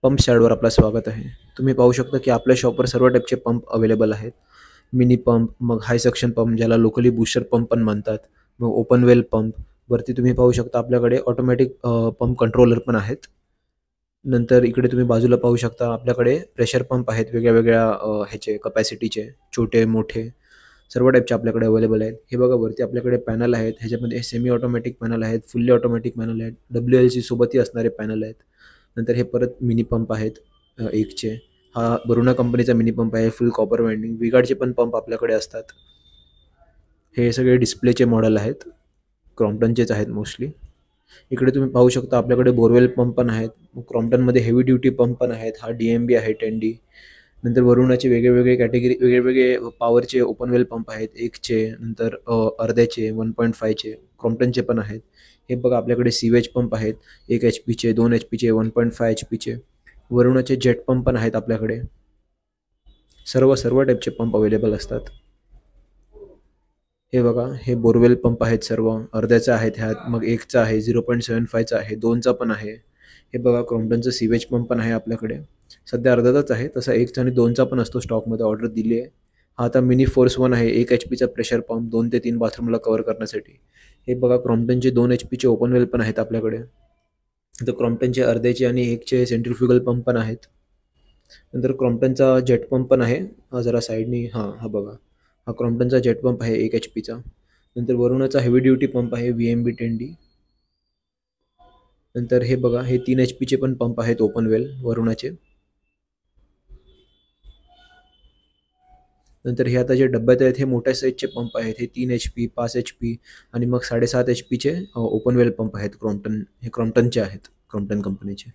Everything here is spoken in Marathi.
पंप स्टँडवर आपलं स्वागत आहे. तुम्ही पाहू शकता की आपल्या शॉपवर सर्व टाईपचे पंप अवेलेबल आहेत. मिनी पंप, मग हाय सक्शन पंप ज्याला लोकली बूस्टर पंप पण म्हणतात. मग ओपन वेल पंप. वरती तुम्ही पाहू शकता आपल्याकडे ऑटोमॅटिक पंप कंट्रोलर पण आहेत. नंतर इकडे तुम्ही बाजूला पाहू शकता आपल्याकडे प्रेशर पंप आहेत वेगळ्या-वेगळ्या ह्याचे कपॅसिटीचे, छोटे, मोठे सर्व टाईपचे आपल्याकडे अवेलेबल आहेत. हे बघा वरती आपल्याकडे पॅनल आहेत. ह्याच्यामध्ये सेमी ऑटोमॅटिक पॅनल आहेत, फुल्ली ऑटोमॅटिक पॅनल आहेत, WLC सोबतही असणारे पॅनल आहेत. नंतर हे परत मिनी पंप आहेत 1चे. हा वरुणा कंपनीचा मिनी पंप आहे, फुल कॉपर वाइंडिंग. विगार्डचे पण पंप आपल्याकडे असतात. हे सगळे डिस्प्लेचे मॉडेल आहेत. क्रॉम्प्टनचेच आहेत मोस्टली. इकडे तुम्ही पाहू शकता आपल्याकडे बोरवेल पंप पण आहेत. क्रॉम्प्टनमध्ये हेवी ड्युटी पंप पण आहेत. हा DMB आहे 10D. नंतर वरुणाचे वेगवेगळे कॅटेगरी वेगवेगळे पॉवरचे ओपन वेल पंप आहेत. 1चे नंतर अर्ध्याचे 1.5चे क्रॉम्प्टनचे पण आहेत. हे बघा आपल्याकडे सीवेज पंप आहेत. 1 HPचे, 2 HPचे, 1.5 HPचे. वरुणाचे जेट पंप पण आहेत आपल्याकडे. सर्व टाईपचे पंप अवेलेबल असतात. हे बघा हे बोरवेल पंप आहेत सर्व. अर्ध्याचा आहेत ह्यात. मग 1चा आहे, 0.75चा आहे, 2चा पण आहे. हे बघा क्रॉम्प्टनचा सीवेज पंप पण आहे आपल्याकडे. सध्या अर्ध्याचाच आहे. तसा 1चा आणि 2चा पण असतो स्टॉकमध्ये ऑर्डर दिली आहे. हा आता मिनी फोर्स 1 आहे. 1 HPचा प्रेशर पंप 2 ते 3 बाथरूमला कव्हर करण्यासाठी. हे बघा क्रॉम्प्टनचे 2 HPचे ओपन वेल पण आहेत आपल्याकडे. नंतर क्रॉम्प्टनचे अर्ध्याचे आणि 1चे सेंट्रिफ्युगल पंप पण आहेत. नंतर क्रॉम्प्टनचा जेट पंप पण आहे. हा जरा साईडनी हा बघा. हा क्रॉम्प्टनचा जेट पंप आहे 1 HPचा. नंतर वरुणाचा हेवी ड्युटी पंप आहे VMB 10D. नंतर हे बघा हे 3 HPचे पण पंप आहेत ओपन वेल वरुणाचे. नंतर हे आता जे डब्यात आहेत हे मोठ्या साईजचे पंप आहेत. हे 3 HP, 5 HP आणि मग 7.5 HPचे ओपन वेल पंप आहेत क्रॉम्प्टन. हे क्रॉम्प्टनचे आहेत, क्रॉम्प्टन कंपनीचे.